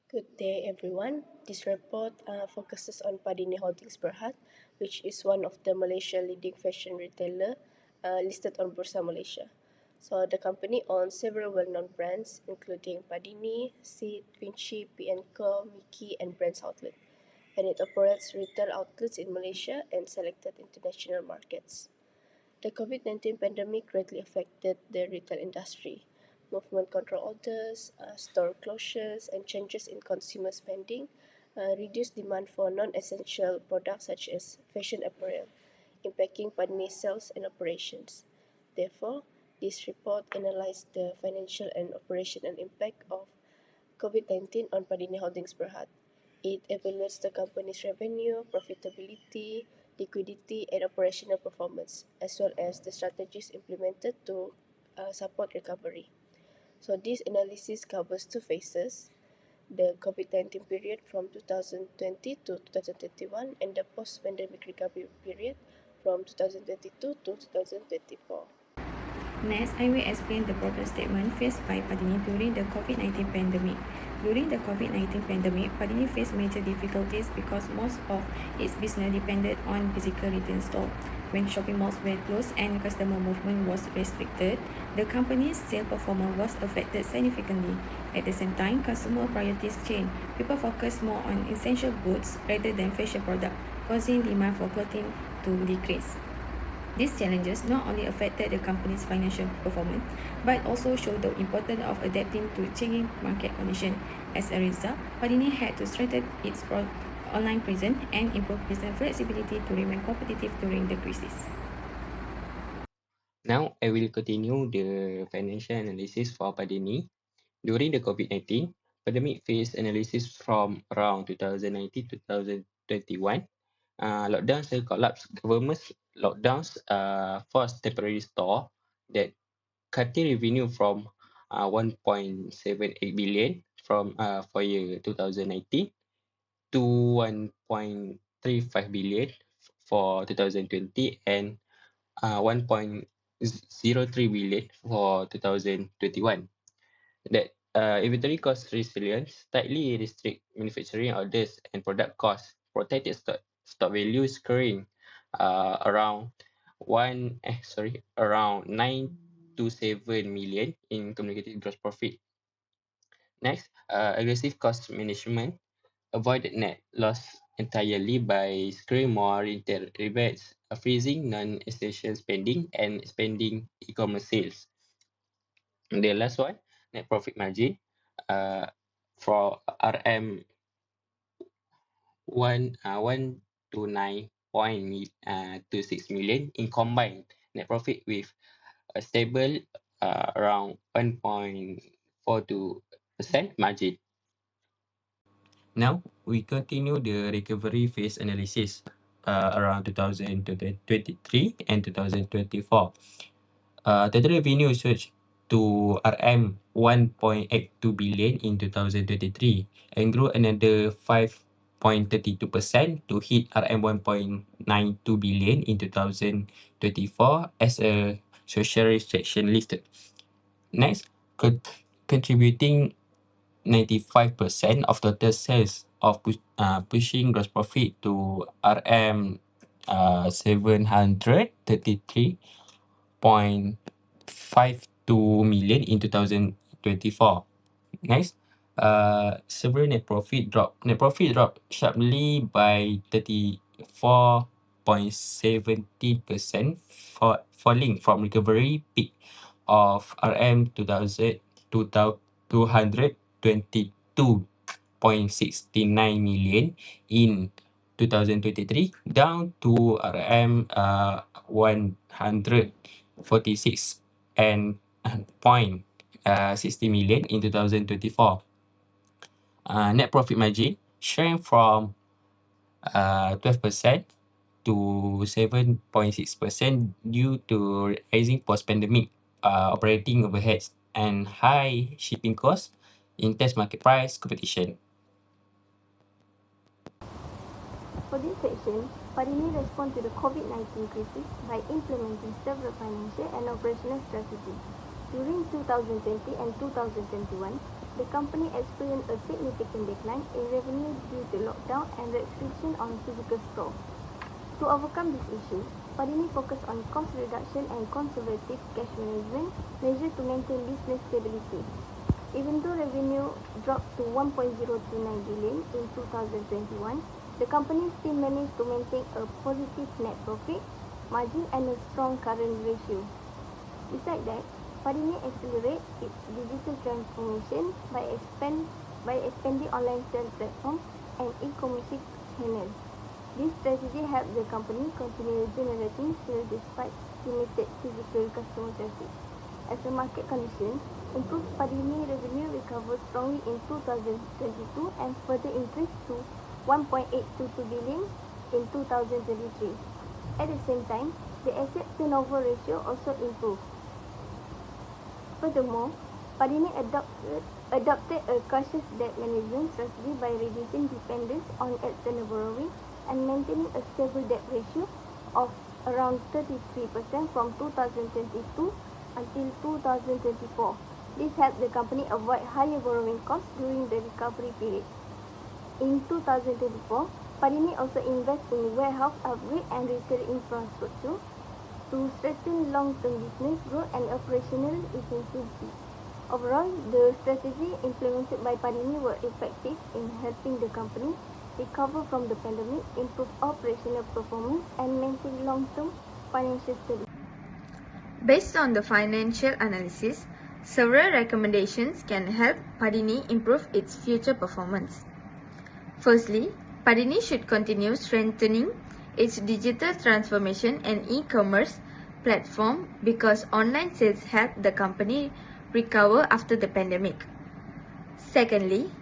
Good day, everyone. This report focuses on Padini Holdings Berhad, which is one of the Malaysia leading fashion retailer listed on Bursa Malaysia. So the company owns several well-known brands, including Padini, Seed, Vinci, P&Co, Mickey, and Brands Outlet, and it operates retail outlets in Malaysia and selected international markets. The COVID-19 pandemic greatly affected the retail industry. Movement control orders, store closures, and changes in consumer spending reduced demand for non-essential products such as fashion apparel, impacting Padini sales and operations. Therefore, this report analyzed the financial and operational impact of COVID-19 on Padini Holdings Berhad. It evaluates the company's revenue, profitability, liquidity, and operational performance, as well as the strategies implemented to support recovery. So this analysis covers two phases: the COVID-19 period from 2020 to 2021 and the post-pandemic recovery period from 2022 to 2024. Next, I will explain the problem statement faced by Padini during the COVID-19 pandemic. During the COVID-19 pandemic, Padini faced major difficulties because most of its business depended on physical retail stores. When shopping malls were closed and customer movement was restricted, the company's sales performance was affected significantly. At the same time, consumer priorities changed. People focused more on essential goods rather than fashion products, causing demand for clothing to decrease. These challenges not only affected the company's financial performance, but also showed the importance of adapting to changing market conditions. As a result, Padini had to strengthen its online presence and improve business flexibility to remain competitive during the crisis. Now, I will continue the financial analysis for Padini. During the COVID-19 pandemic phase analysis from around 2019 to 2021, lockdowns and collapse government lockdowns forced temporary store that cutting revenue from 1.78 billion from for year 2019 to 1.35 billion for 2020 and 1.03 billion for 2021. That inventory cost resilience tightly restrict manufacturing orders and product costs, protected stock values carrying around around 9 to 7 million in communicated gross profit. Next, aggressive cost management avoided net loss entirely by securing more retail rebates, freezing non-essential spending, and expanding e-commerce sales. And the last one, net profit margin, for RM 129.26 million in combined net profit with a stable around 1.42% margin. Now, we continue the recovery phase analysis around 2023 and 2024. Total revenue surged to RM 1.82 billion in 2023 and grew another 5.32% to hit RM 1.92 billion in 2024 as a social restriction lifted. Next, contributing 95% of total sales of pushing gross profit to RM 733.52 million in 2024. Next, several net profit dropped. Net profit dropped sharply by 34.70%, falling from recovery peak of RM 222.69 million in 2023 down to RM 146 and 60 million in 2024. Net profit margin shrank from 12% to 7.6% due to rising post-pandemic operating overheads and high shipping costs, intense market price competition. For this section, Padini responded to the COVID-19 crisis by implementing several financial and operational strategies. During 2020 and 2021, the company experienced a significant decline in revenue due to lockdown and restriction on physical stores. To overcome this issue, Padini focused on cost reduction and conservative cash management measures to maintain business stability. Even though revenue dropped to 1.029 billion in 2021, the company still managed to maintain a positive net profit margin and a strong current ratio. Besides that, Padini accelerated its digital transformation by expanding online sales platforms and e-commerce channels. This strategy helped the company continue generating sales despite limited physical customer traffic. As a market condition improved, Padini revenue recovered strongly in 2022 and further increased to 1.822 billion in 2023. At the same time, the asset turnover ratio also improved. Furthermore, Padini adopted a cautious debt management strategy by reducing dependence on external borrowing and maintaining a stable debt ratio of around 33% from 2022 until 2024. This helped the company avoid higher borrowing costs during the recovery period. In 2024, Padini also invested in warehouse upgrade and retail infrastructure to strengthen long-term business growth and operational efficiency. Overall, the strategy implemented by Padini were effective in helping the company recover from the pandemic, improve operational performance, and maintain long-term financial stability. Based on the financial analysis, several recommendations can help Padini improve its future performance. Firstly, Padini should continue strengthening its digital transformation and e-commerce platform because online sales help the company recover after the pandemic. Secondly,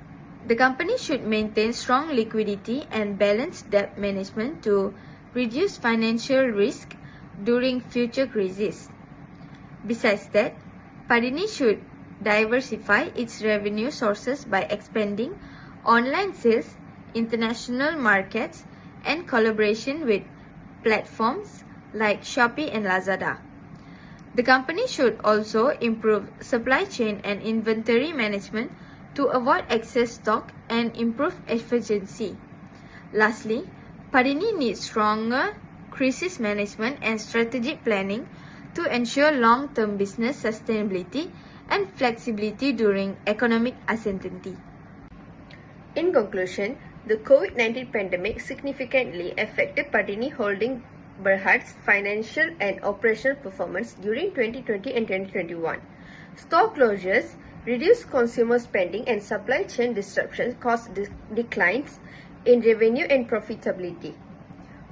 the company should maintain strong liquidity and balanced debt management to reduce financial risk during future crises. Besides that, Padini should diversify its revenue sources by expanding online sales, international markets, and collaboration with platforms like Shopee and Lazada. The company should also improve supply chain and inventory management to avoid excess stock and improve efficiency. Lastly, Padini needs stronger crisis management and strategic planning to ensure long-term business sustainability and flexibility during economic uncertainty. In conclusion, the COVID-19 pandemic significantly affected Padini Holding Berhad's financial and operational performance during 2020 and 2021. Store closures, reduced consumer spending, and supply chain disruptions caused declines in revenue and profitability.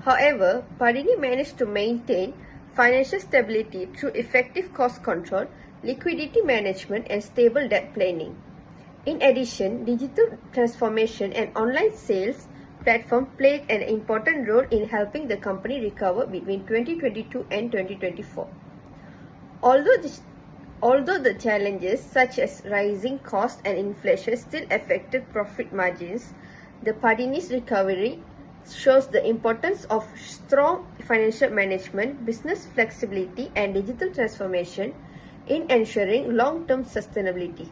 However, Padini managed to maintain financial stability through effective cost control, liquidity management, and stable debt planning. In addition, digital transformation and online sales platform played an important role in helping the company recover between 2022 and 2024. Although the challenges such as rising costs and inflation still affected profit margins, the Padini's recovery shows the importance of strong financial management, business flexibility, and digital transformation in ensuring long-term sustainability.